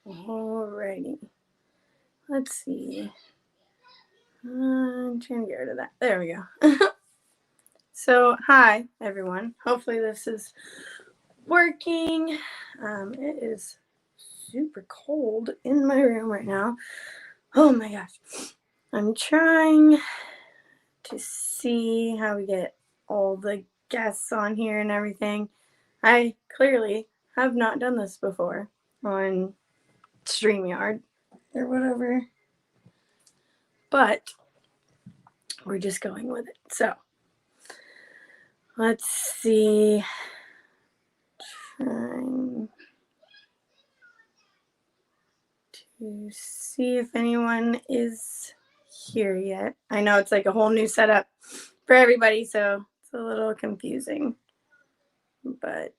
Alrighty. Let's see. I'm trying to get rid of that. There we go. So, hi, everyone. Hopefully this is working. It is super cold in my room right now. Oh my gosh. I'm trying to see how we get all the guests on here and everything. I clearly have not done this before on StreamYard or whatever, but we're just going with it. So let's see. Trying to see if anyone is here yet. I know it's like a whole new setup for everybody, so it's a little confusing. But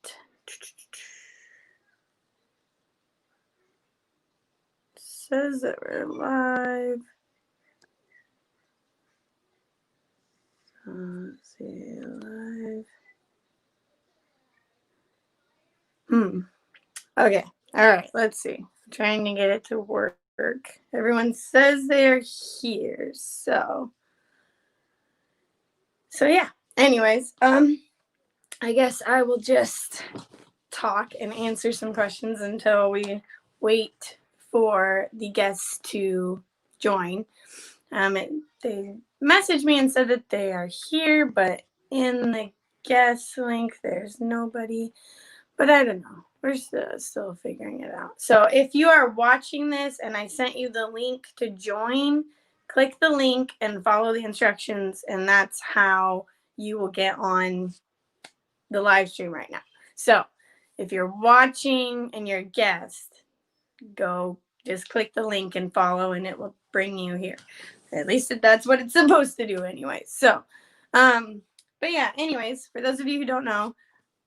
it says that we're live. Let's see, live. Okay. All right. Let's see. I'm trying to get it to work. Everyone says they're here. So yeah. Anyways, I guess I will just talk and answer some questions until we wait for the guests to join. They messaged me and said that they are here, but in the guest link, there's nobody. But I don't know. We're still figuring it out. So if you are watching this and I sent you the link to join, click the link and follow the instructions, and that's how you will get on the live stream right now. So if you're watching and you're a guest, go just click the link and follow, and it will bring you here. At least that's what it's supposed to do anyway. So, but yeah, anyways, for those of you who don't know,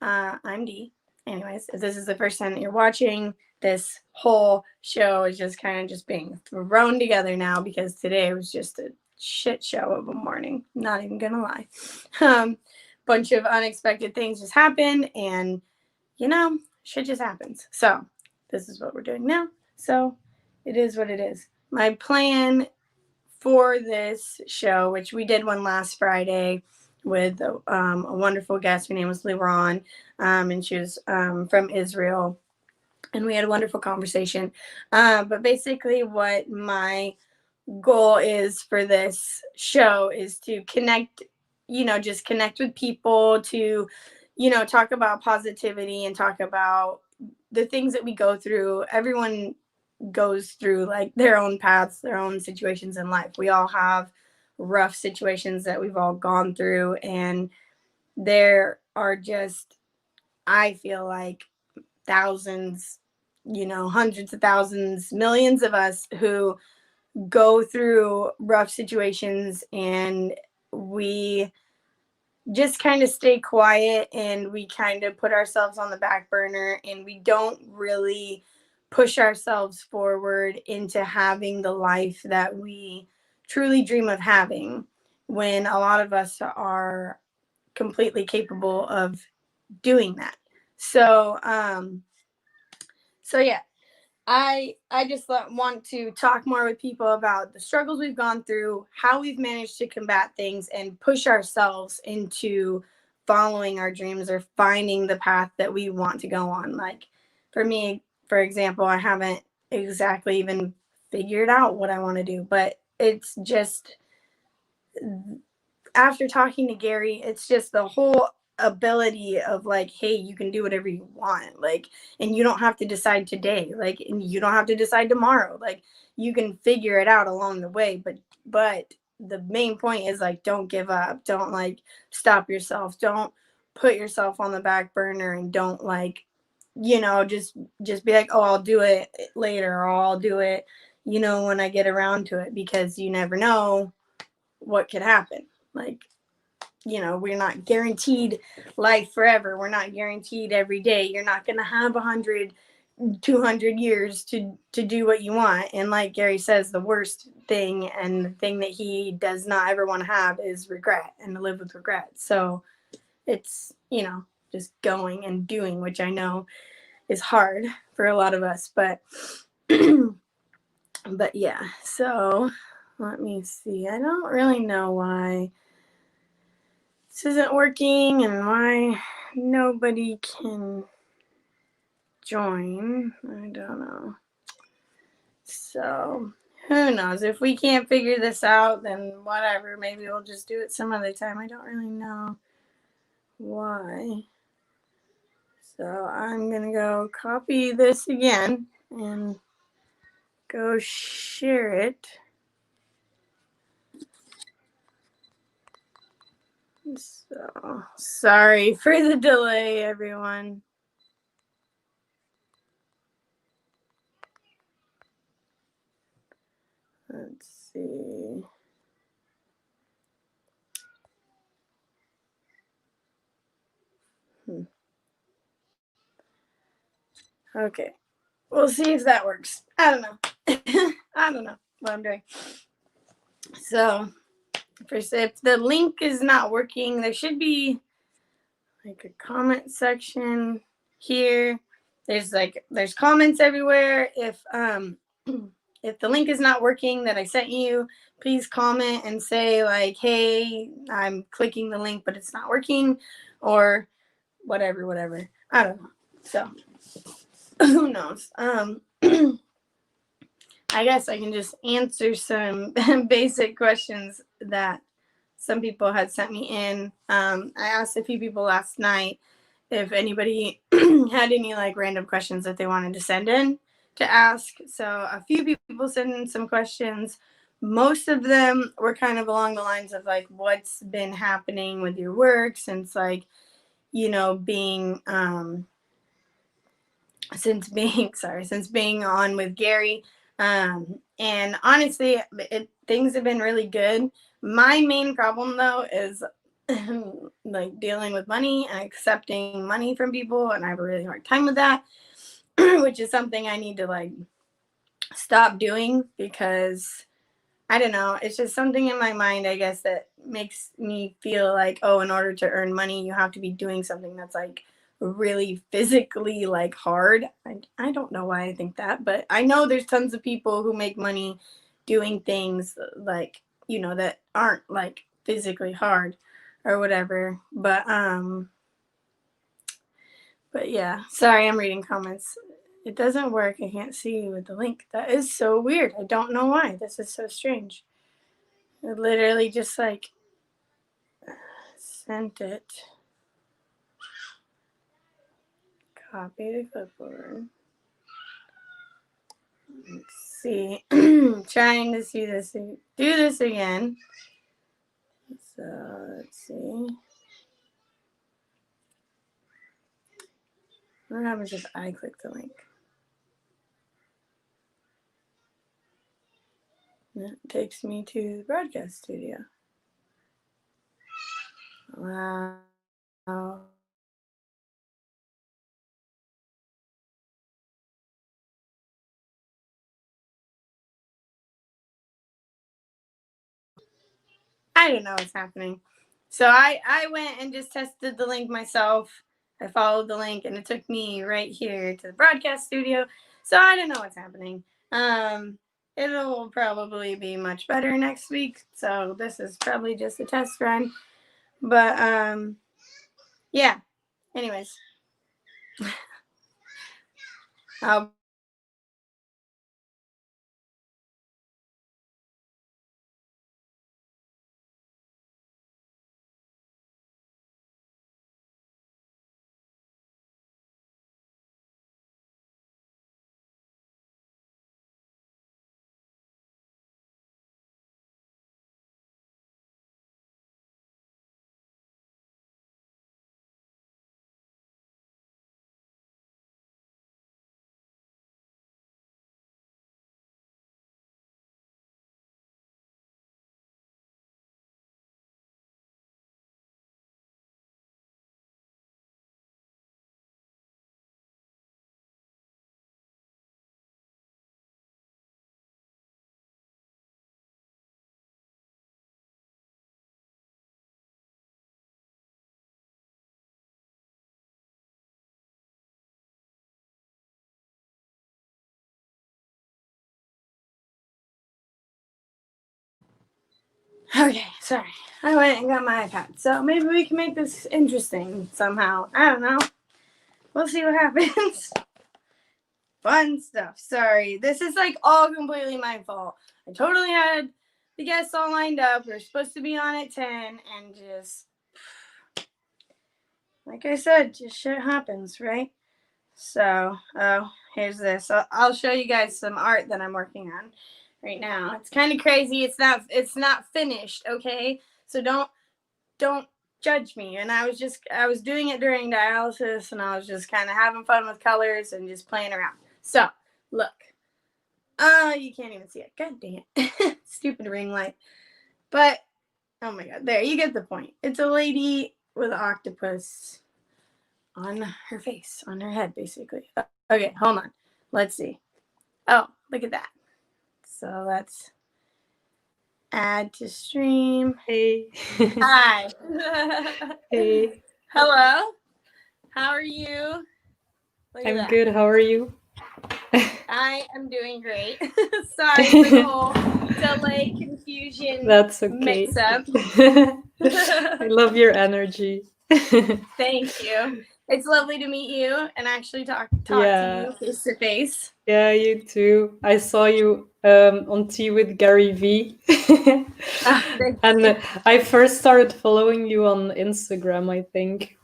I'm Dee. Anyways, if this is the first time that you're watching, this whole show is just kind of just being thrown together now because today was just a shit show of a morning. Not even gonna lie. Bunch of unexpected things just happened, and shit just happens. So this is what we're doing now. So it is what it is. My plan for this show, which we did one last Friday with a wonderful guest. Her name was Liron, and she was from Israel. And we had a wonderful conversation. But basically, what my goal is for this show is to connect, just connect with people, to, talk about positivity and talk about the things that we go through. Everyone goes through like their own paths, their own situations in life. We all have rough situations that we've all gone through, and there are just, I feel like, thousands, hundreds of thousands, millions of us who go through rough situations, and we just kind of stay quiet, and we kind of put ourselves on the back burner, and we don't really push ourselves forward into having the life that we truly dream of having, when a lot of us are completely capable of doing that. So yeah, I just want to talk more with people about the struggles we've gone through, how we've managed to combat things, and push ourselves into following our dreams or finding the path that we want to go on. Like for me, for example, I haven't exactly even figured out what I want to do, but it's just, after talking to Gary, it's just the whole ability of like, hey, you can do whatever you want, like, and you don't have to decide today, like, and you don't have to decide tomorrow, like, you can figure it out along the way, but the main point is like, don't give up, don't like stop yourself, don't put yourself on the back burner, and don't like, just be like, oh, I'll do it later, or I'll do it, when I get around to it, because you never know what could happen. Like, we're not guaranteed life forever. We're not guaranteed every day. You're not going to have 100, 200 years to do what you want. And like Gary says, the worst thing, and the thing that he does not ever want to have, is regret, and to live with regret. So it's, just going and doing, which I know is hard for a lot of us. But But yeah, so let me see. I don't really know why this isn't working and why nobody can join. I don't know. So who knows? If we can't figure this out, then whatever. Maybe we'll just do it some other time. I don't really know why. So I'm going to go copy this again and go share it. So sorry for the delay, everyone. Let's see. Okay. We'll see if that works. I don't know. I don't know what I'm doing. So, if the link is not working, there should be like a comment section here. There's comments everywhere. If the link is not working that I sent you, please comment and say like, hey, I'm clicking the link but it's not working, or whatever. I don't know. So who knows? I guess I can just answer some basic questions that some people had sent me in. I asked a few people last night if anybody had any like random questions that they wanted to send in to ask. So a few people sent in some questions. Most of them were kind of along the lines of like, what's been happening with your work since like, being since being on with Gary. And honestly, things have been really good. My main problem though is like dealing with money and accepting money from people, and I have a really hard time with that, which is something I need to like stop doing, because I don't know, it's just something in my mind, I guess, that makes me feel like, oh, in order to earn money, you have to be doing something that's like really physically like hard. I don't know why I think that, but I know there's tons of people who make money doing things like, that aren't like physically hard or whatever. But yeah, sorry, I'm reading comments. It doesn't work. I can't see you with the link. That is so weird. I don't know why. This is so strange. I literally just like sent it. Copy the clipboard. Let's see. Trying to see this. Do this again. So let's see. What happens if I click the link? It takes me to the broadcast studio. Wow. I don't know what's happening. So I went and just tested the link myself. I followed the link and it took me right here to the broadcast studio. So I don't know what's happening. It'll probably be much better next week. So this is probably just a test run. But yeah. Anyways, I'll Okay, sorry. I went and got my iPad. So maybe we can make this interesting somehow. I don't know. We'll see what happens. Fun stuff. Sorry. This is like all completely my fault. I totally had the guests all lined up. We are supposed to be on at 10 and just, like I said, just shit happens, right? So, here's this. I'll show you guys some art that I'm working on right now. It's kind of crazy. It's not finished, okay? So don't judge me. And I was doing it during dialysis, and I was just kind of having fun with colors and just playing around. So, look. You can't even see it. God dang it. Stupid ring light. But oh my god, there, you get the point. It's a lady with an octopus on her face, on her head, basically. Okay, hold on. Let's see. Oh, look at that. So let's add to stream. Hey. Hi. Hey. Hello. How are you? I'm good. How are you? I am doing great. Sorry for the whole delay, confusion, That's okay. mix-up. I love your energy. Thank you. It's lovely to meet you and actually talk to you face to face. Yeah, you too. I saw you on Tea with Gary V. And I first started following you on Instagram, I think.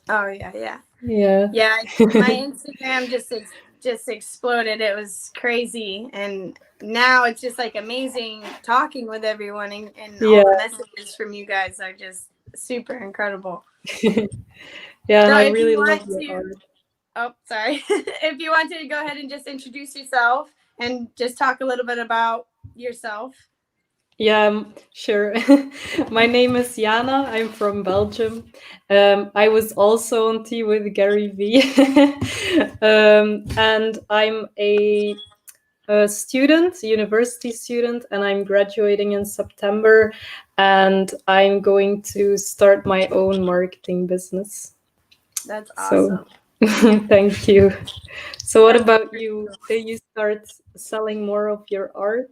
Oh yeah. Yeah. My Instagram just exploded. It was crazy, and now it's just like amazing talking with everyone, and all the messages from you guys are just super incredible. Yeah, and I really love your art. Oh, sorry. If you wanted to go ahead and just introduce yourself and just talk a little bit about yourself. Yeah, sure. My name is Jana. I'm from Belgium. I was also on Tea with Gary V. And I'm a student, university student, and I'm graduating in September. And I'm going to start my own marketing business. That's awesome. So, thank you. So what about you? Did you start selling more of your art?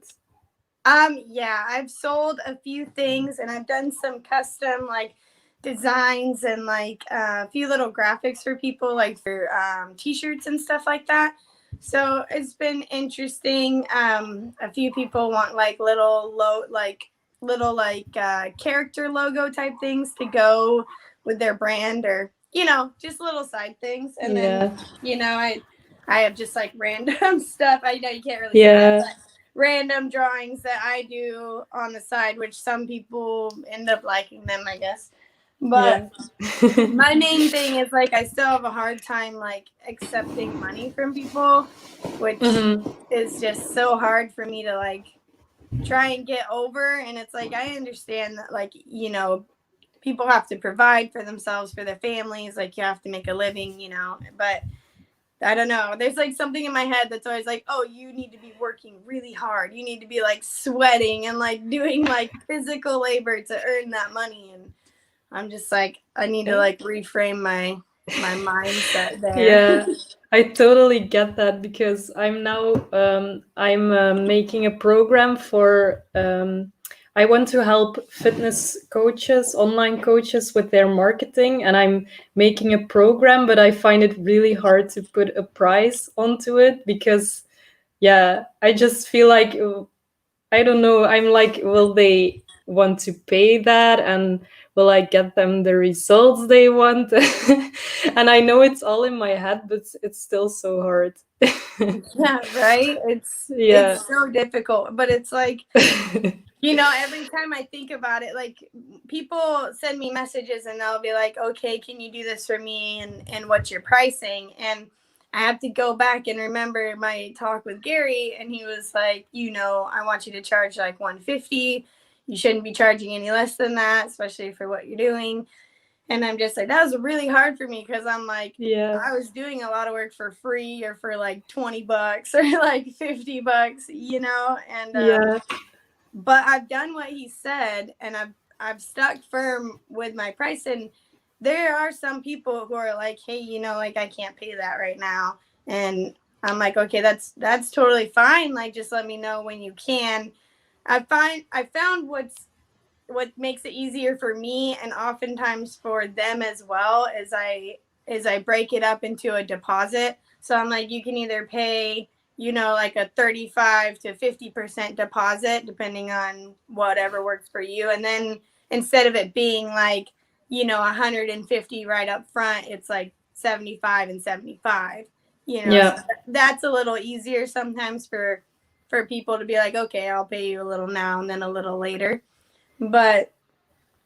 Yeah, I've sold a few things, and I've done some custom like designs and like a few little graphics for people, like for t-shirts and stuff like that. So it's been interesting. A few people want like little character logo type things to go with their brand, or just little side things. And then I have just like random stuff. I know you can't really see that, but random drawings that I do on the side, which some people end up liking them, I guess. But my main thing is like I still have a hard time like accepting money from people, which is just so hard for me to like try and get over. And it's like I understand that like people have to provide for themselves, for their families, like you have to make a living, but I don't know. There's like something in my head that's always like, oh, you need to be working really hard. You need to be like sweating and like doing like physical labor to earn that money. And I'm just like, I need to like reframe my mindset there. Yeah, I totally get that because I'm now making a program for I want to help fitness coaches, online coaches with their marketing, and I'm making a program, but I find it really hard to put a price onto it because I just feel like I don't know, I'm like, will they want to pay that, and will I get them the results they want? And I know it's all in my head, but it's still so hard. Yeah, right. It's so difficult, but it's like every time I think about it, like people send me messages and they'll be like, okay, can you do this for me, and what's your pricing? And I have to go back and remember my talk with Gary, and he was like, I want you to charge like $150. You shouldn't be charging any less than that, especially for what you're doing. And I'm just like, that was really hard for me because I'm like, I was doing a lot of work for free or for like $20 or like $50, and but I've done what he said, and I've stuck firm with my price. And there are some people who are like, hey, like I can't pay that right now. And I'm like, okay, that's totally fine. Like, just let me know when you can. I found what's what makes it easier for me and oftentimes for them as well is I break it up into a deposit. So I'm like, you can either pay, like a 35 to 50% deposit, depending on whatever works for you. And then instead of it being like, 150 right up front, it's like 75 and 75, Yeah. so that's a little easier sometimes for people to be like, okay, I'll pay you a little now and then a little later. But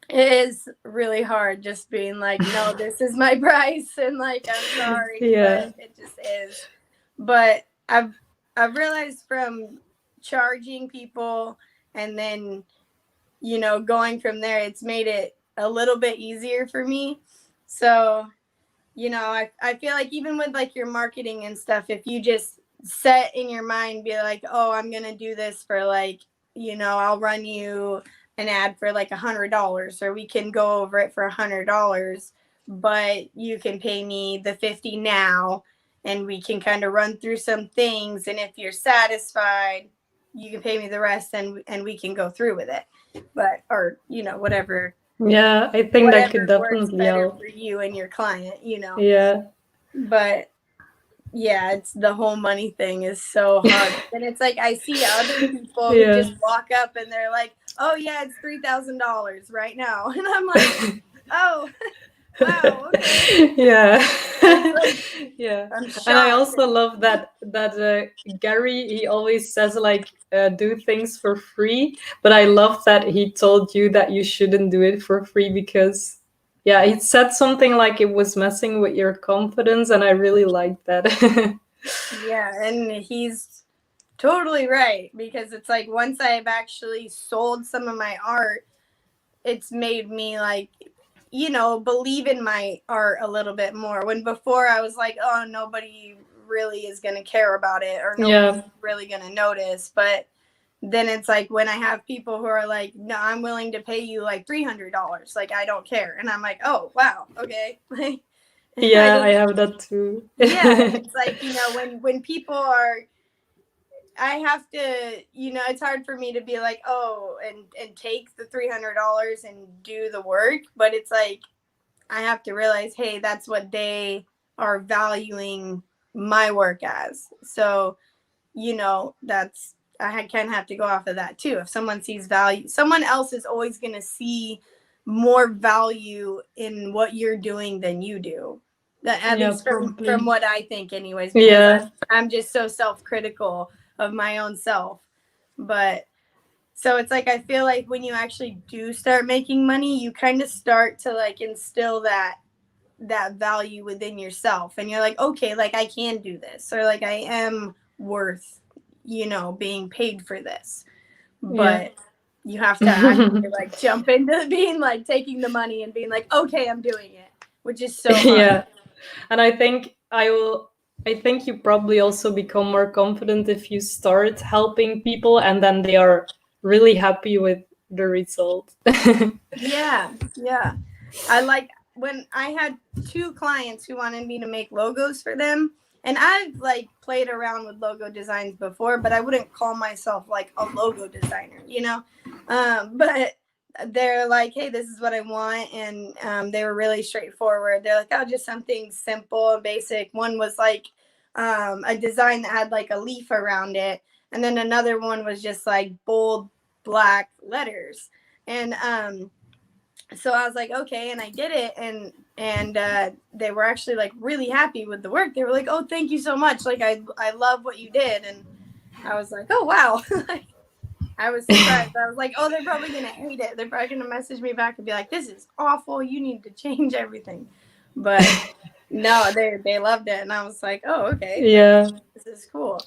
it is really hard just being like, no, this is my price, and like, I'm sorry, Yeah. but it just is. But I've realized from charging people and then, going from there, it's made it a little bit easier for me. So, I feel like even with like your marketing and stuff, if you just set in your mind, be like, oh, I'm going to do this for like, I'll run you an ad for like $100, or we can go over it for $100, but you can pay me the 50 now, and we can kind of run through some things. And if you're satisfied, you can pay me the rest, and we can go through with it. But, or, whatever. Yeah, I think that could Whatever works definitely better help. for you and your client, Yeah. But yeah, it's the whole money thing is so hard. And it's like I see other people who Yeah. just walk up and they're like, oh yeah, it's $3,000 right now. And I'm like, oh, wow, okay. Yeah. Like, Yeah. I'm And I shocked. also love that Gary, he always says like do things for free, but I love that he told you that you shouldn't do it for free because yeah, he said something like it was messing with your confidence, and I really liked that. Yeah, and he's totally right, because it's like once I've actually sold some of my art, it's made me like, believe in my art a little bit more. When before I was like, oh, nobody really is going to care about it, or nobody's really going to notice. But then it's like when I have people who are like, no, I'm willing to pay you like $300. Like, I don't care. And I'm like, oh, wow. Okay. Yeah, I have that too. Yeah. It's like, when people are, I have to, it's hard for me to be like, oh, and take the $300 and do the work. But it's like, I have to realize, hey, that's what they are valuing my work as. So, that's, I kind of have to go off of that too. If someone sees value, someone else is always going to see more value in what you're doing than you do. At least from what I think anyways, because I'm just so self-critical of my own self. But so it's like, I feel like when you actually do start making money, you kind of start to like instill that value within yourself, and you're like, okay, like I can do this, or like I am worth, being paid for this. But you have to actually like jump into being like taking the money and being like, okay, I'm doing it, which is so hard. Yeah. And I think you probably also become more confident if you start helping people and then they are really happy with the result. Yeah. I like when I had 2 clients who wanted me to make logos for them, and I've like played around with logo designs before, but I wouldn't call myself like a logo designer, but they're like, hey, this is what I want. And they were really straightforward. They're like, oh, just something simple and basic. One was like a design that had like a leaf around it. And then another one was just like bold black letters. And so I was like, okay. And I did it. And they were actually like really happy with the work. They were like, oh, thank you so much. Like, I love what you did. And I was like, oh, wow. I was surprised. I was like, oh, they're probably going to hate it. They're probably going to message me back and be like, this is awful. You need to change everything. But no, they loved it. And I was like, oh, okay. Yeah. This is cool.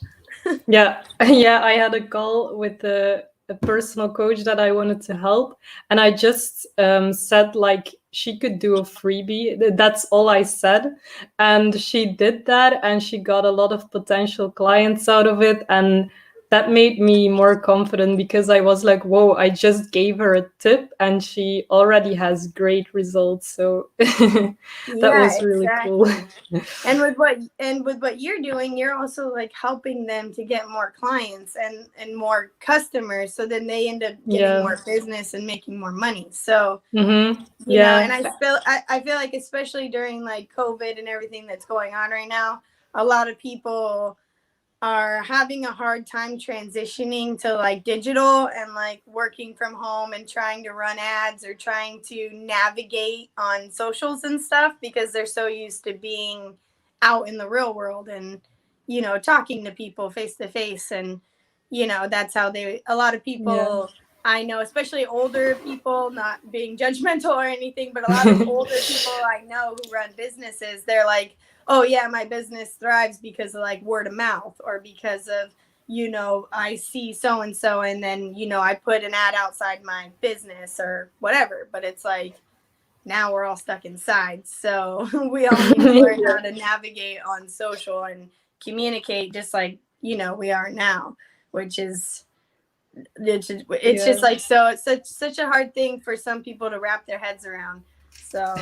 Yeah. I had a call with a personal coach that I wanted to help. And I just said, like, she could do a freebie. That's all I said. And she did that. And she got a lot of potential clients out of it. And that made me more confident, because I was like, whoa, I just gave her a tip and she already has great results. So that Yeah, was really cool. exactly. And with what you're doing, you're also like helping them to get more clients and more customers, so then they end up getting Yeah. more business and making more money. So, Mm-hmm. you know, Yeah. and I feel like, especially during like COVID and everything that's going on right now, a lot of people are having a hard time transitioning to like digital and like working from home and trying to run ads or trying to navigate on socials and stuff, because they're so used to being out in the real world and, you know, talking to people face to face. And, you know, that's how a lot of Yeah. people I know, especially older people, not being judgmental or anything, but a lot of older people I know who run businesses, they're like, oh yeah, my business thrives because of like word of mouth, or because of, you know, I see so and so and then, you know, I put an ad outside my business or whatever. But it's like, now we're all stuck inside, so we all need to learn how to navigate on social and communicate just like, you know, we are now, which is it's Yeah. just like, so it's such a hard thing for some people to wrap their heads around. So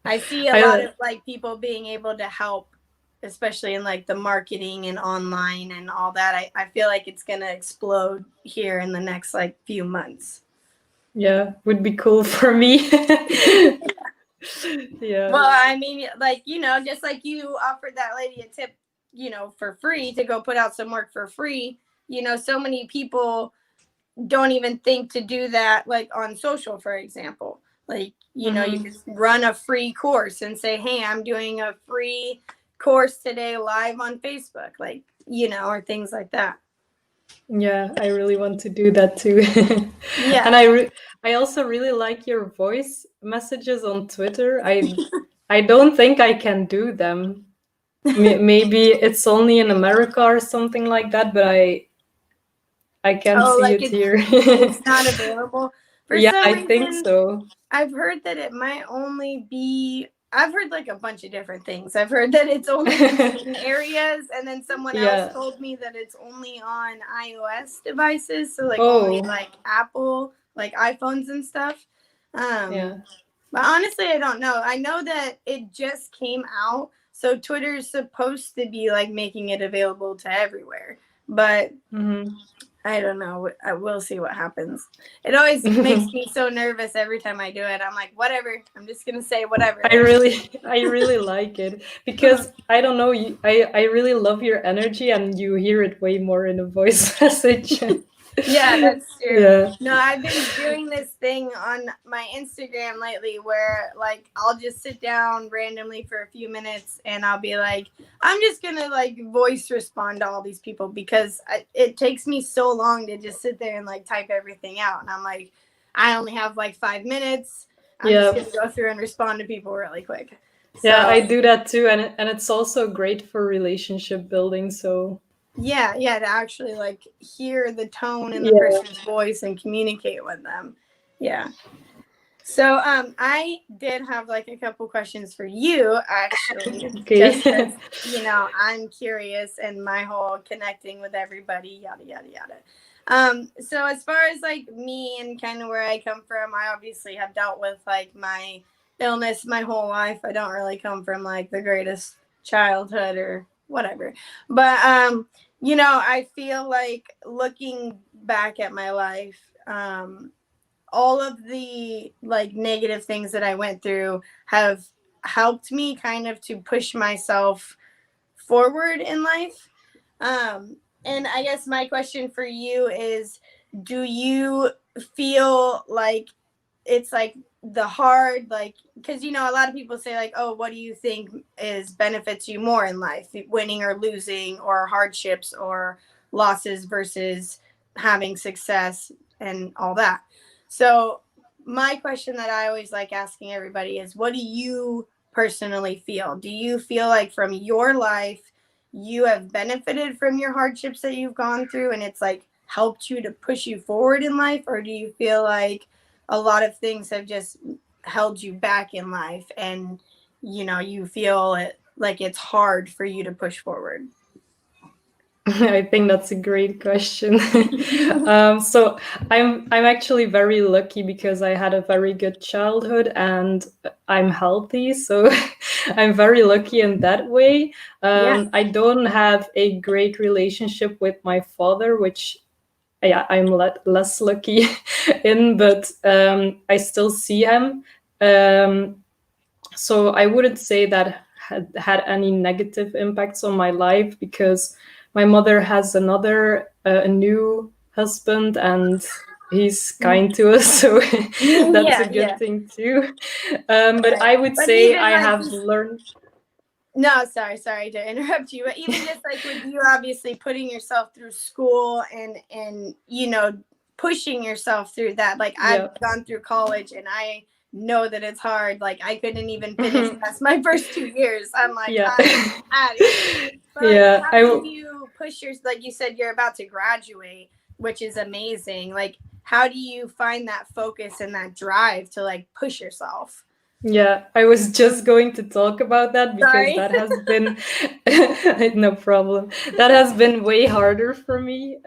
I see a lot I of like people being able to help, especially in like the marketing and online and all that. I feel like it's gonna explode here in the next like few months. Yeah, would be cool for me. Yeah. Well, I mean, like, you know, just like you offered that lady a tip, you know, for free to go put out some work for free. You know, so many people don't even think to do that, like on social, for example. Like, you know, you Mm-hmm. could run a free course and say, hey, I'm doing a free course today live on Facebook, like, you know, or things like that. Yeah, I really want to do that too. Yeah. And I also really like your voice messages on Twitter. I don't think I can do them. Maybe it's only in America or something like that, but I can Oh, see like it here. it's not available for Yeah, some I think reason. so. I've heard that it might only be, I've heard like a bunch of different things. I've heard that it's only in certain areas, and then someone else Yeah. told me that it's only on iOS devices, so like only Oh, like Apple, like iPhones and stuff. Um, yeah. but honestly, I don't know. I know that it just came out, so Twitter's supposed to be like making it available to everywhere. But Mm-hmm. I don't know. I will see what happens. It always makes me so nervous every time I do it. I'm like, whatever. I'm just gonna say whatever. I really like it, because I don't know, I really love your energy, and you hear it way more in a voice message. Yeah, that's true. Yeah. No, I've been doing this thing on my Instagram lately where like I'll just sit down randomly for a few minutes and I'll be like, I'm just gonna like voice respond to all these people, because it takes me so long to just sit there and like type everything out. And I'm like, I only have like 5 minutes. I'm just Yeah. gonna go through and respond to people really quick. Yeah, I So do that too, and it's also great for relationship building. So yeah, to actually like hear the tone in the yeah. person's voice and communicate with them. Yeah. So I did have like a couple questions for you actually, just because, Okay. you know, I'm curious and my whole connecting with everybody, yada yada yada. So as far as like me and kind of where I come from, I obviously have dealt with like my illness my whole life. I don't really come from like the greatest childhood or whatever. But you know, I feel like looking back at my life, all of the like negative things that I went through have helped me kind of to push myself forward in life. And I guess my question for you is, do you feel like it's like the hard, like, because you know a lot of people say like, oh, what do you think is benefits you more in life, winning or losing, or hardships or losses versus having success and all that. So my question that I always like asking everybody is, what do you personally feel? Do you feel like from your life you have benefited from your hardships that you've gone through and it's like helped you to push you forward in life, or do you feel like a lot of things have just held you back in life and you know you feel it like it's hard for you to push forward? I think that's a great question. So I'm actually very lucky because I had a very good childhood and I'm healthy. So I'm very lucky in that way. Yeah. I don't have a great relationship with my father, which yeah, I'm less lucky in, but I still see him. Um, so I wouldn't say that had any negative impacts on my life because my mother has a new husband and he's kind to us, so that's a Yeah, good yeah. thing too. But Right. I would But say even I like have just learned. no, sorry to interrupt you, but even just like with you obviously putting yourself through school and pushing yourself through that. Like I've Yeah. gone through college and I know that it's hard. Like I couldn't even finish past my first 2 years. I'm like, Yeah. I'm out of here. But like Yeah. how do you push your like you said you're about to graduate, which is amazing. Like how do you find that focus and that drive to like push yourself? Yeah, I was just going to talk about that because Sorry. that has been no problem. That has been way harder for me.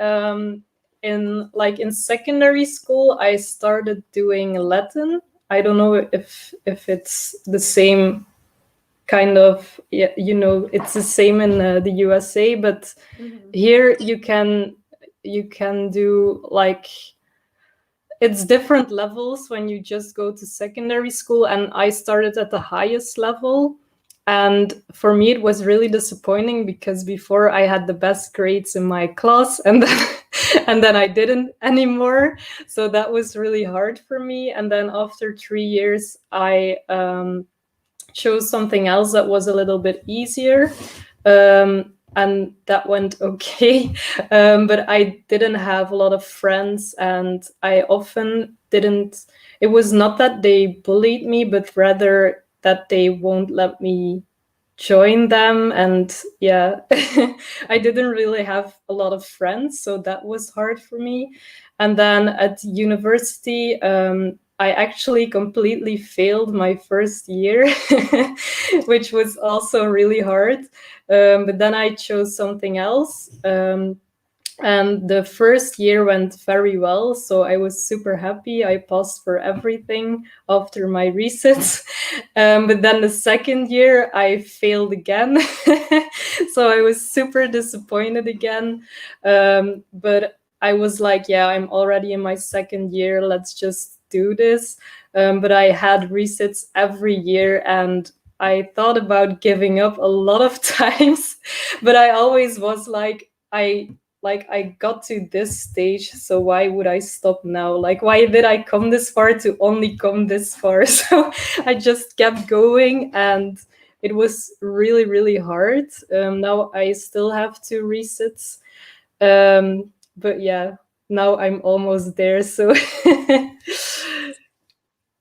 In secondary school, I started doing Latin. I don't know if it's the same kind of, yeah, it's the same in the USA, but Mhm. here you can do like it's different levels when you just go to secondary school, and I started at the highest level. And for me it was really disappointing because before I had the best grades in my class, and then and then I didn't anymore, so that was really hard for me. And then after 3 years I chose something else that was a little bit easier, and that went okay. But I didn't have a lot of friends, and I often didn't. It was not that they bullied me, but rather that they won't let me join them. And yeah, I didn't really have a lot of friends, so that was hard for me. And then at university, I actually completely failed my first year, which was also really hard. But then I chose something else. And the first year went very well, so I was super happy. I passed for everything after my resits. But then the second year I failed again. So I was super disappointed again. But I was like, yeah, I'm already in my second year, let's just do this. But I had resits every year, and I thought about giving up a lot of times, but I always was like I got to this stage, so why would I stop now? Like, why did I come this far to only come this far? So I just kept going, and it was really, really hard. Now I still have 2 resits, but yeah, now I'm almost there. So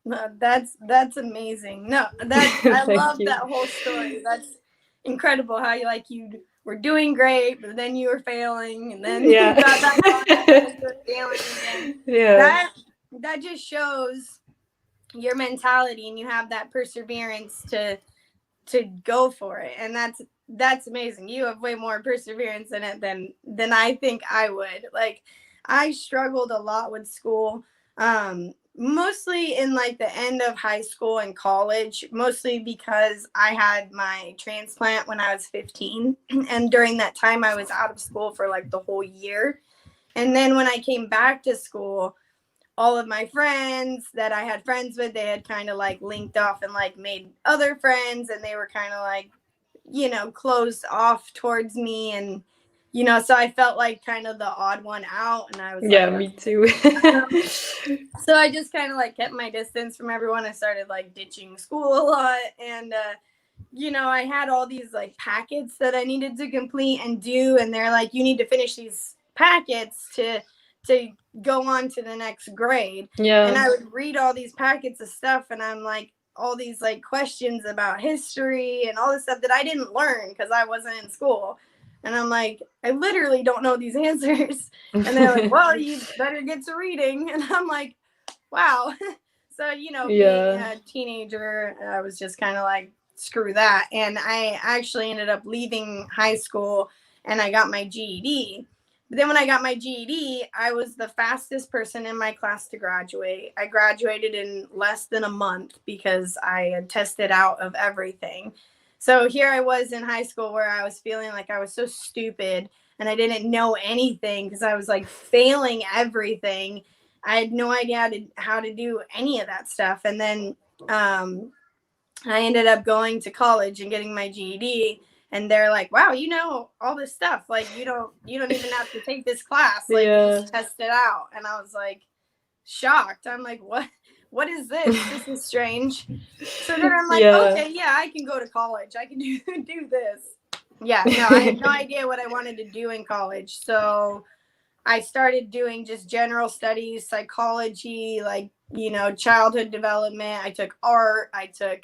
No, that's amazing. No, that I thank love you. that whole story. That's incredible how you were doing great, but then you were failing, and then you Yeah. got back on, and then you were failing again. Yeah. That just shows your mentality, and you have that perseverance to go for it, and that's amazing. You have way more perseverance in it than I think I would. Like I struggled a lot with school, mostly in like the end of high school and college, mostly because I had my transplant when I was 15, and during that time I was out of school for like the whole year. And then when I came back to school, all of my friends that I had friends with, they had kind of like linked off and like made other friends, and they were kind of like, closed off towards me. And, so I felt like kind of the odd one out. And I was Yeah, like, me too. so I just kind of like kept my distance from everyone. I started like ditching school a lot. And, I had all these like packets that I needed to complete and do. And they're like, you need to finish these packets to go on to the next grade. And Yeah. I would read all these packets of stuff, and I'm like, all these like questions about history and all this stuff that I didn't learn because I wasn't in school. And I'm like, I literally don't know these answers. And they're like, well, you better get to reading. And I'm like, wow. So, being Yeah. a teenager, I was just kind of like, screw that. And I actually ended up leaving high school and I got my GED. But then when I got my GED, I was the fastest person in my class to graduate. I graduated in less than a month because I had tested out of everything. So here I was in high school where I was feeling like I was so stupid and I didn't know anything because I was like failing everything. I had no idea how to do any of that stuff. And then I ended up going to college and getting my GED, and they're like, wow, you know all this stuff. Like you don't even have to take this class. Like you just test it out. And I was like shocked. I'm like, what is this? This is strange. So then I'm like, okay, yeah, I can go to college. I can do this. Yeah, no, I had no idea what I wanted to do in college. So I started doing just general studies, psychology, like, you know, childhood development. I took art. I took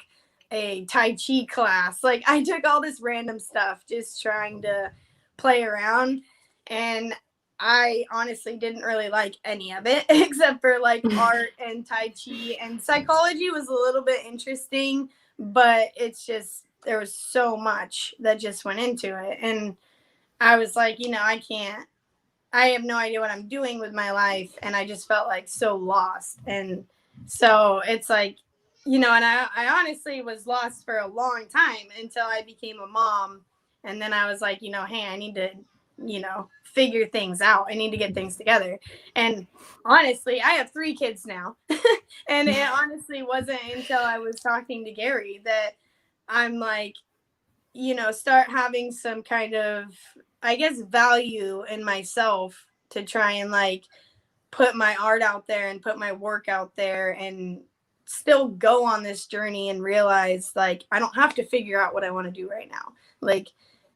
a Tai Chi class. Like I took all this random stuff, just trying to play around. And I honestly didn't really like any of it except for like art and Tai Chi, and psychology was a little bit interesting, but it's just, there was so much that just went into it. And I was like, you know, I have no idea what I'm doing with my life. And I just felt like so lost. And so it's like, you know, and I honestly was lost for a long time until I became a mom. And then I was like, you know, hey, I need to, you know, figure things out. I need to get things together. And honestly, I have 3 kids now. And it honestly wasn't until I was talking to Gary that I'm like, you know, start having some kind of, I guess, value in myself to try and like put my art out there and put my work out there and still go on this journey and realize like I don't have to figure out what I want to do right now. Like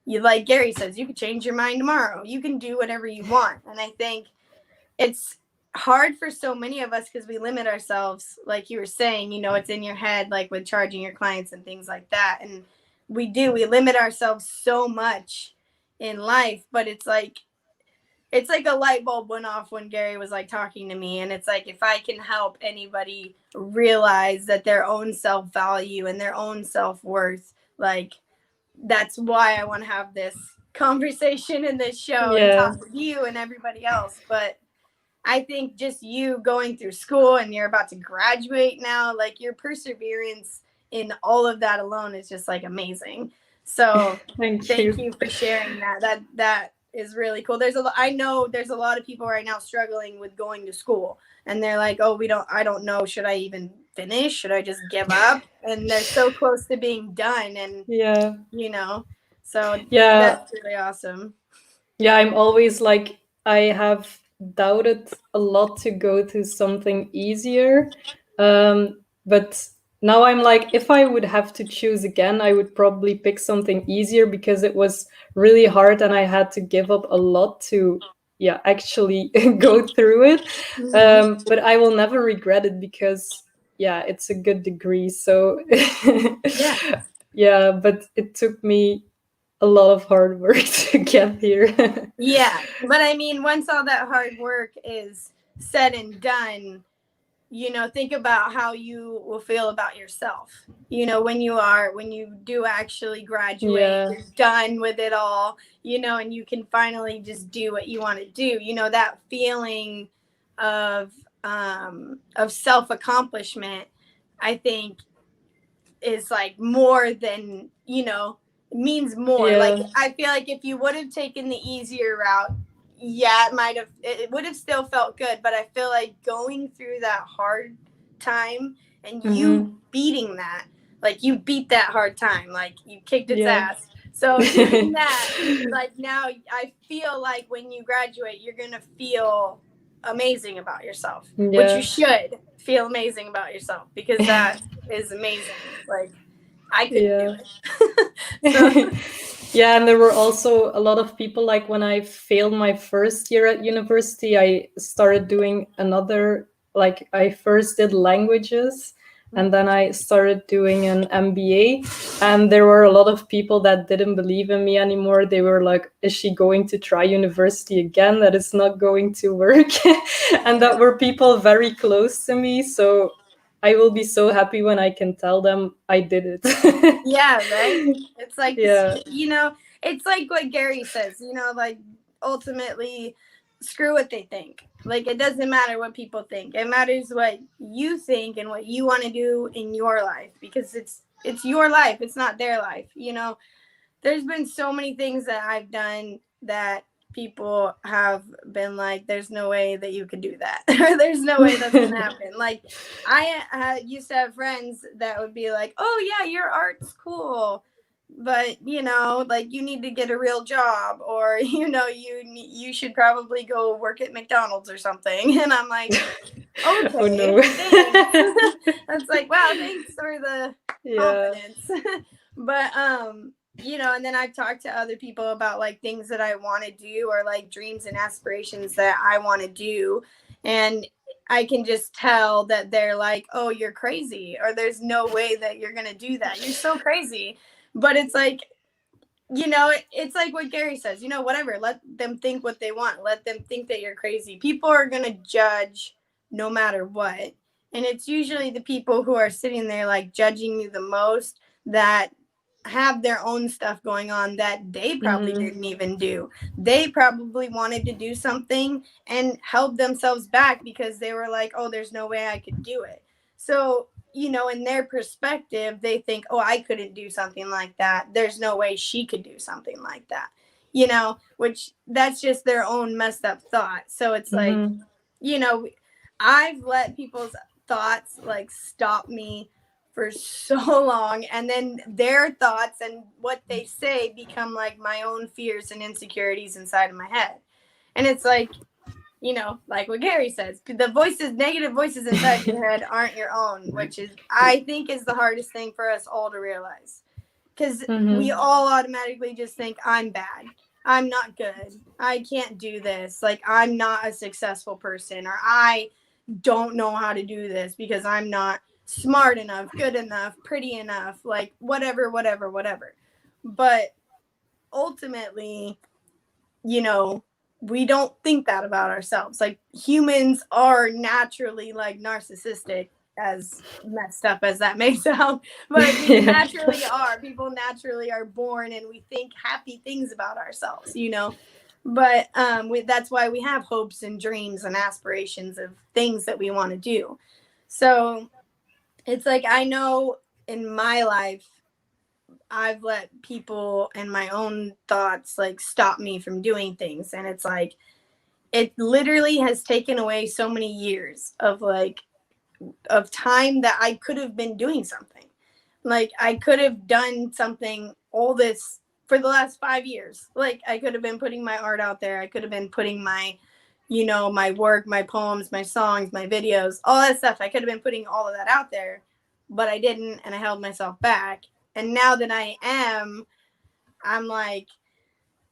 like Gary says, you can change your mind tomorrow. You can do whatever you want. And I think it's hard for so many of us because we limit ourselves, like you were saying, you know, it's in your head, like with charging your clients and things like that. And we limit ourselves so much in life, but it's like a light bulb went off when Gary was like talking to me. And it's like, if I can help anybody realize that their own self-value and their own self-worth, like that's why I want to have this conversation in this show and talk with you and everybody else. But I think just you going through school and you're about to graduate now, like your perseverance in all of that alone is just like amazing. So thank you for sharing that. That is really cool. I know there's a lot of people right now struggling with going to school, and they're like, oh, I don't know. Should I even finish? Should I just give up? And they're so close to being done. And you know, so that's really awesome. Yeah, I'm always like, I have doubted a lot to go to something easier. But now I'm like, if I would have to choose again, I would probably pick something easier because it was really hard and I had to give up a lot to actually go through it. But I will never regret it because it's a good degree. So but it took me a lot of hard work to get here. Yeah, but I mean, once all that hard work is said and done, you know, think about how you will feel about yourself. You know, when you do actually graduate, you're done with it all, you know, and you can finally just do what you want to do. You know, that feeling of self-accomplishment, I think, is like more than, you know, means more. Like I feel like if you would have taken the easier route, it would have still felt good, but I feel like going through that hard time and you beating that, like you beat that hard time, like you kicked its ass. So doing that, like now I feel like when you graduate, you're gonna feel amazing about yourself, which you should feel amazing about yourself, because that is amazing. Like I couldn't do it. And there were also a lot of people, like when I failed my first year at university, I started doing another, like I first did languages and then I started doing an MBA, and there were a lot of people that didn't believe in me anymore. They were like, is she going to try university again? That is not going to work. And that were people very close to me. So I will be so happy when I can tell them I did it. Yeah, right? It's like, you know, it's like what Gary says, you know, like ultimately screw what they think. Like it doesn't matter what people think. It matters what you think and what you want to do in your life, because it's your life. It's not their life. You know, there's been so many things that I've done that people have been like, there's no way that you could do that. Or there's no way that's gonna happen. Like I used to have friends that would be like, oh yeah, your art's cool, but you know, like you need to get a real job, or you know, you should probably go work at McDonald's or something. And I'm like, okay, Oh no. thanks. That's like, wow, thanks for the Yeah. confidence. But you know, and then I've talked to other people about like things that I want to do, or like dreams and aspirations that I want to do, and I can just tell that they're like, oh, you're crazy, or there's no way that you're gonna do that, you're so crazy. But it's like, you know, it's like what Gary says, you know, whatever, let them think what they want, let them think that you're crazy. People are going to judge no matter what. And it's usually the people who are sitting there like judging you the most that have their own stuff going on that they probably didn't even do. They probably wanted to do something and held themselves back because they were like, oh, there's no way I could do it. So you know, in their perspective, they think, oh, I couldn't do something like that. There's no way she could do something like that, you know, which that's just their own messed up thought. So it's like, you know, I've let people's thoughts like stop me for so long. And then their thoughts and what they say become like my own fears and insecurities inside of my head. And it's like, you know, like what Gary says, the voices, negative voices inside your head aren't your own, which is, I think, is the hardest thing for us all to realize. Because we all automatically just think, I'm bad. I'm not good. I can't do this. Like, I'm not a successful person, or I don't know how to do this because I'm not smart enough, good enough, pretty enough, like whatever. But ultimately, you know, we don't think that about ourselves. Like humans are naturally like narcissistic, as messed up as that may sound, but we naturally are. People naturally are born and we think happy things about ourselves, you know. But that's why we have hopes and dreams and aspirations of things that we want to do. So it's like, I know in my life I've let people and my own thoughts like stop me from doing things. And it's like, it literally has taken away so many years of like, of time that I could have been doing something. Like I could have done something all this for the last 5 years. Like I could have been putting my art out there. I could have been putting my, you know, my work, my poems, my songs, my videos, all that stuff. I could have been putting all of that out there, but I didn't. And I held myself back. And now that I am, I'm like,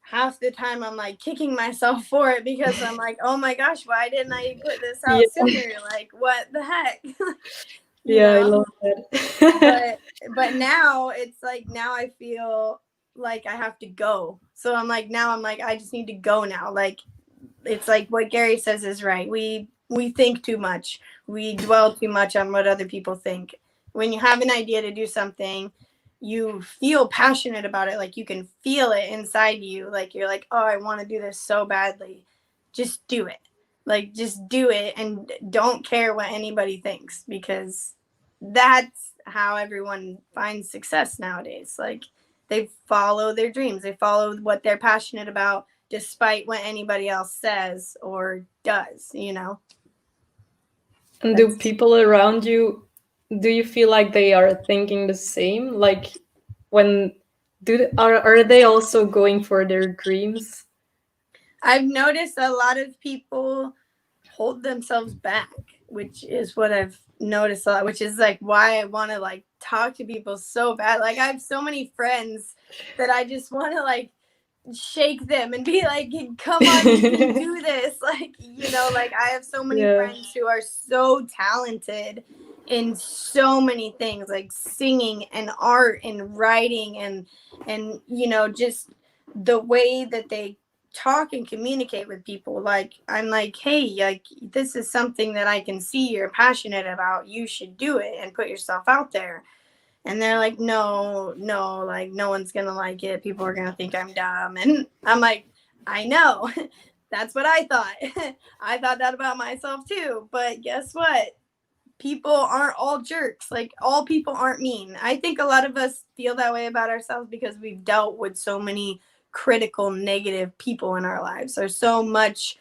half the time I'm like kicking myself for it, because I'm like, oh my gosh, why didn't I put this out sooner? Like, what the heck? Yeah, I love that. but now it's like, now I feel like I have to go. So I'm like, I just need to go now. Like, it's like what Gary says is right. We think too much. We dwell too much on what other people think. When you have an idea to do something, you feel passionate about it. Like you can feel it inside you. Like you're like, oh, I want to do this so badly. Just do it. Like just do it and don't care what anybody thinks, because that's how everyone finds success nowadays. Like they follow their dreams. They follow what they're passionate about, despite what anybody else says or does, you know? And do people around you, do you feel like they are thinking the same? Like when are they also going for their dreams? I've noticed a lot of people hold themselves back, which is what I've noticed a lot, which is like why I want to like talk to people so bad. Like I have so many friends that I just want to like shake them and be like, come on, you can do this. Like, you know, like I have so many friends who are so talented in so many things, like singing and art and writing and you know, just the way that they talk and communicate with people. Like I'm like, hey, like this is something that I can see you're passionate about. You should do it and put yourself out there. And they're like, no, like no one's gonna like it. People are gonna think I'm dumb. And I'm like, I know. That's what I thought. I thought that about myself too. But guess what? People aren't all jerks. Like, all people aren't mean. I think a lot of us feel that way about ourselves because we've dealt with so many critical, negative people in our lives. There's so much,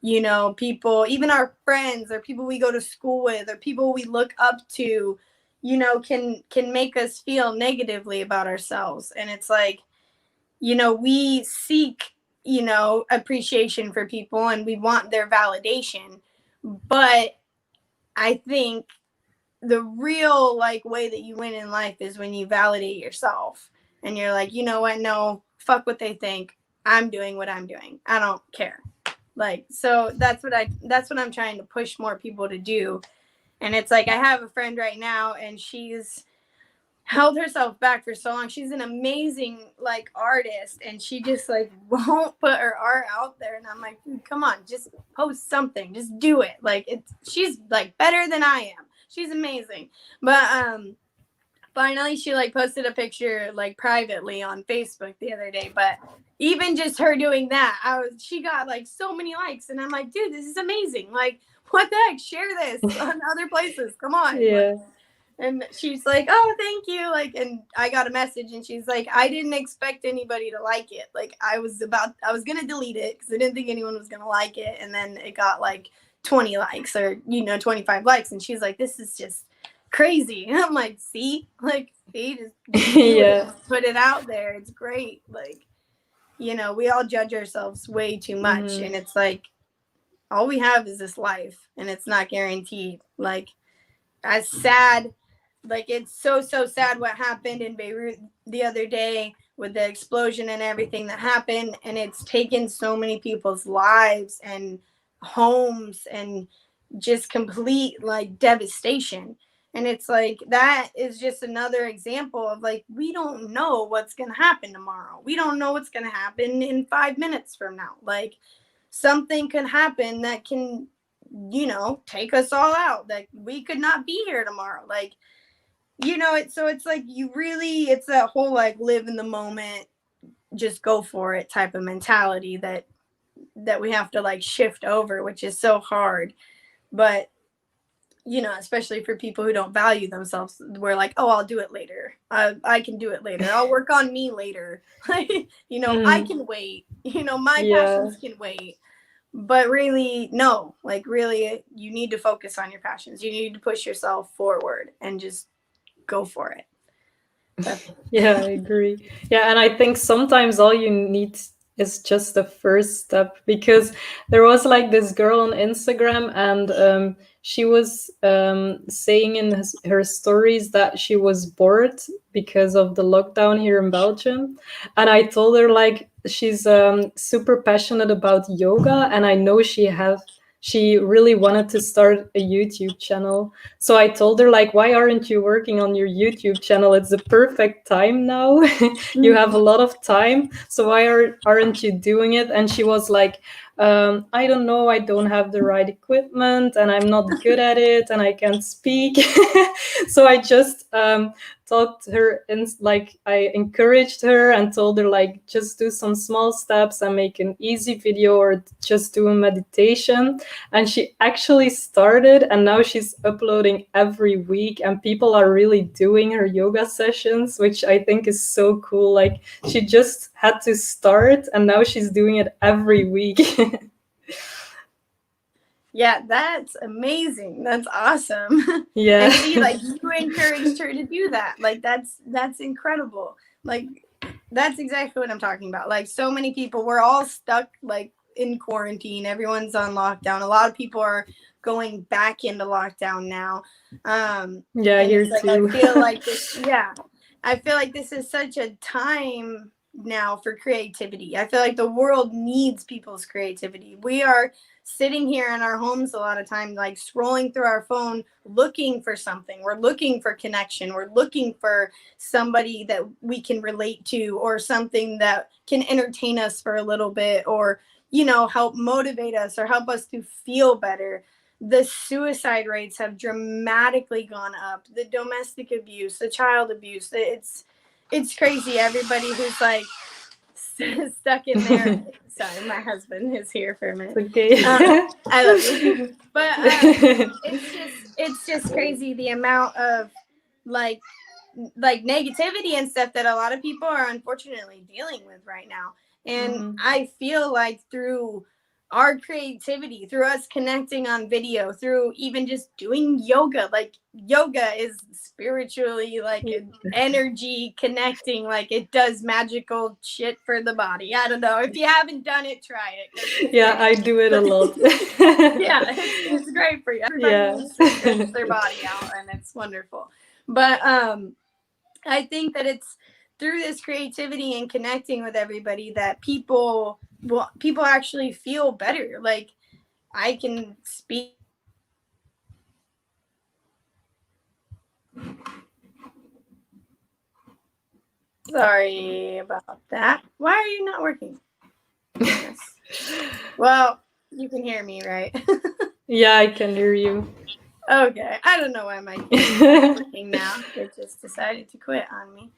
people, even our friends or people we go to school with or people we look up to, can make us feel negatively about ourselves. And it's like, we seek, appreciation for people and we want their validation. But I think the real way that you win in life is when you validate yourself and you're like, you know what? No, fuck what they think. I'm doing what I'm doing. I don't care. So that's what I'm trying to push more people to do. And it's like, I have a friend right now and she's held herself back for so long. She's an amazing artist and she just won't put her art out there. And I'm like, come on, just post something, just do it. She's better than I am. She's amazing. But finally she posted a picture privately on Facebook the other day. But even just her doing that, she got so many likes. And I'm like, dude, this is amazing. What the heck? Share this on other places. Come on. Yeah. And she's like, oh, thank you. And I got a message and she's like, I didn't expect anybody to like it. I was going to delete it because I didn't think anyone was going to like it. And then it got 20 likes or, 25 likes. And she's like, this is just crazy. And I'm like, see, just Yeah. put it out there. It's great. We all judge ourselves way too much. Mhm. And it's all we have is this life and it's not guaranteed. As sad, it's so sad what happened in Beirut the other day with the explosion and everything that happened. And it's taken so many people's lives and homes and just complete devastation. And it's that is just another example of we don't know what's going to happen tomorrow. We don't know what's going to happen in 5 minutes from now. Something could happen that can, take us all out, that we could not be here tomorrow. It's you really, it's that whole live in the moment, just go for it type of mentality that we have to shift over, which is so hard. But especially for people who don't value themselves, we're oh, I'll do it later. I can do it later. I'll work on me later. I can wait. My passions can wait. But really, no, really, you need to focus on your passions. You need to push yourself forward and just go for it. Yeah, I agree. Yeah, and I think sometimes all you need is just the first step, because there was this girl on Instagram and she was saying in her stories that she was bored because of the lockdown here in Belgium. And I told her she's super passionate about yoga, and I know she really wanted to start a YouTube channel. So I told her why aren't you working on your YouTube channel? It's the perfect time now. You have a lot of time. So why aren't you doing it? And she was like, I don't know. I don't have the right equipment and I'm not good at it and I can't speak. So I just talked to her and I encouraged her and told her just do some small steps and make an easy video or just do a meditation. And she actually started, and now she's uploading every week and people are really doing her yoga sessions, which I think is so cool. She just had to start and now she's doing it every week. Yeah, that's amazing. That's awesome. Yeah. And see, you encouraged her to do that. That's incredible. That's exactly what I'm talking about. So many people, we're all stuck in quarantine. Everyone's on lockdown. A lot of people are going back into lockdown now. Yeah, here too. I feel like this is such a time now for creativity. I feel the world needs people's creativity. We are sitting here in our homes a lot of time, scrolling through our phone, looking for something. We're looking for connection. We're looking for somebody that we can relate to, or something that can entertain us for a little bit, or, help motivate us or help us to feel better. the suicide rates have dramatically gone up. The domestic abuse, the child abuse, it's crazy. Everybody who's like stuck in there. Sorry, my husband is here for a minute. Okay. I love you, but it's just crazy the amount of like negativity and stuff that a lot of people are unfortunately dealing with right now. And I feel like through our creativity, through us connecting on video, through even just doing yoga, like yoga is spiritually like an energy connecting, like it does magical shit for the body. I don't know. If you haven't done it, try it. Yeah, I do it a lot. Yeah, it's great for you. Everybody needs to stretch their body out, and it's wonderful. But I think that it's through this creativity and connecting with everybody that people actually feel better. Like I can speak. Sorry about that. Why are you not working? Well, you can hear me, right? Yeah, I can hear you. Okay. I don't know why my kids are working now. They just decided to quit on me.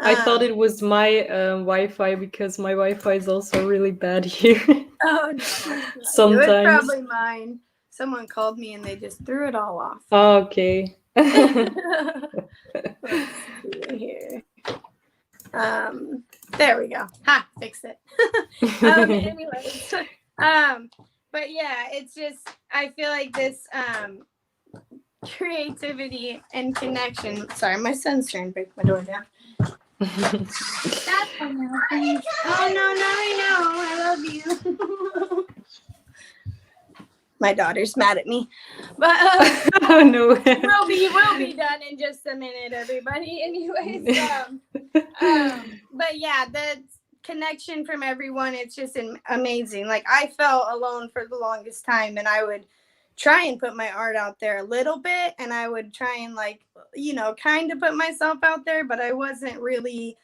I thought it was my Wi-Fi because my Wi-Fi is also really bad here. Oh no. Sometimes. It was probably mine. Someone called me and they just threw it all off. Oh, okay. Let's see here. There we go. Ha, fixed it. Anyways. But yeah, it's just I feel like this creativity and connection. Sorry, my son's trying to break my door down. Stop right now, please. Oh no, I love you. My daughter's mad at me, but oh no, we'll be done in just a minute, everybody. Anyways, but yeah, the connection from everyone, it's just amazing. Like I felt alone for the longest time, and I would try and put my art out there a little bit, and I would try and kind of put myself out there, but I wasn't really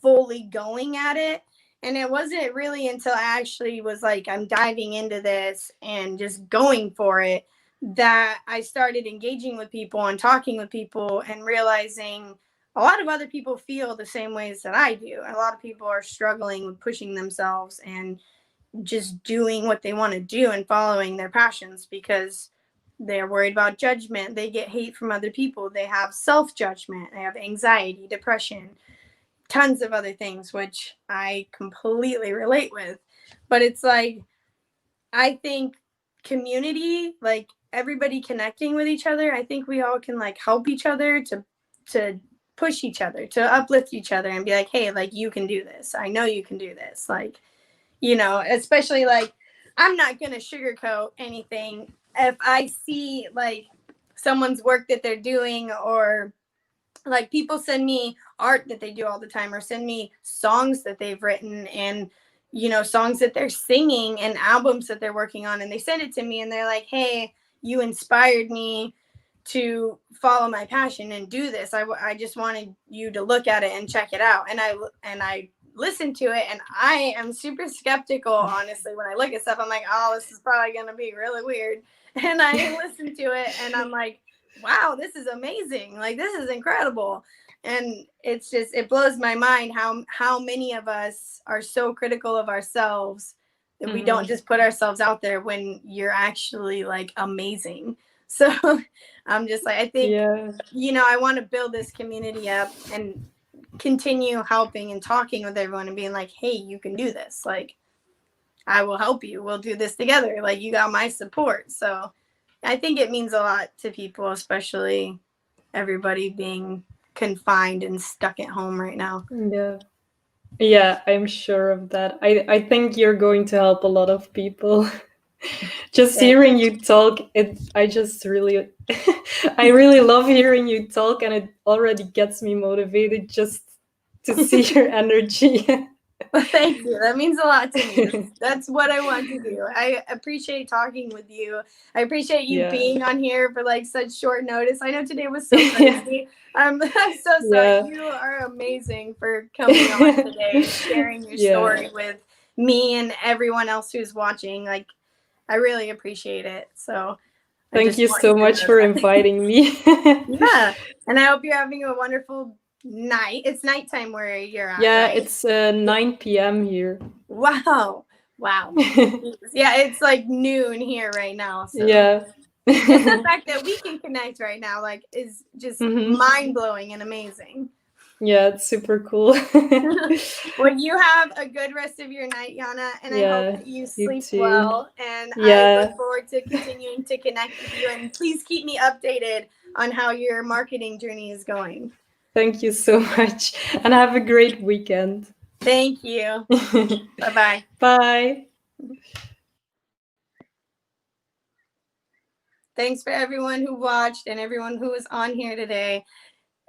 fully going at it. And it wasn't really until I actually was like, I'm diving into this and just going for it, that I started engaging with people and talking with people and realizing a lot of other people feel the same ways that I do. A lot of people are struggling with pushing themselves and just doing what they want to do and following their passions because they're worried about judgment. They get hate from other people. They have self-judgment. They have anxiety, depression, tons of other things, which I completely relate with. But it's like, I think community, like everybody connecting with each other, I think we all can like help each other to push each other, to uplift each other and be like, hey, like you can do this. I know you can do this. Like, especially like, I'm not going to sugarcoat anything. If I see like someone's work that they're doing, or like people send me art that they do all the time, or send me songs that they've written and, songs that they're singing and albums that they're working on. And they send it to me and they're like, hey, you inspired me to follow my passion and do this. I just wanted you to look at it and check it out. And I listen to it, and I am super skeptical, honestly. When I look at stuff, I'm like, oh, this is probably going to be really weird. And I listen to it and I'm like, wow, this is amazing. Like, this is incredible. And it's just, it blows my mind how many of us are so critical of ourselves that we don't just put ourselves out there when you're actually like amazing. So I'm just like, I think, I want to build this community up and continue helping and talking with everyone and being like, hey, you can do this. Like, I will help you. We'll do this together. Like, you got my support. So I think it means a lot to people, especially everybody being confined and stuck at home right now. Yeah, I'm sure of that. I think you're going to help a lot of people. Just hearing you talk, I really love hearing you talk, and it already gets me motivated just to see your energy. Well, thank you. That means a lot to me. That's what I want to do. I appreciate talking with you. I appreciate you being on here for like such short notice. I know today was so crazy. I'm so sorry. You are amazing for coming on today, sharing your story with me and everyone else who's watching. Like, I really appreciate it. So Thank you so much for inviting me. Yeah, and I hope you're having a wonderful night. It's nighttime where you're at, Yeah, right? it's 9 p.m. here. Wow. Yeah, it's like noon here right now. So Yeah. just the fact that we can connect right now, like, is just mind blowing and amazing. Yeah, it's super cool. Well, you have a good rest of your night, Yana, and I hope that you sleep well. And I look forward to continuing to connect with you. And please keep me updated on how your marketing journey is going. Thank you so much, and have a great weekend. Thank you. Bye-bye. Bye. Thanks for everyone who watched and everyone who was on here today.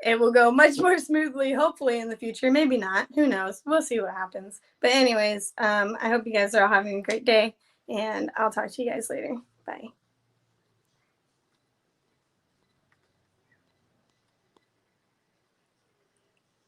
It will go much more smoothly, hopefully, in the future. Maybe not. Who knows? We'll see what happens. But anyways, I hope you guys are all having a great day, and I'll talk to you guys later. Bye.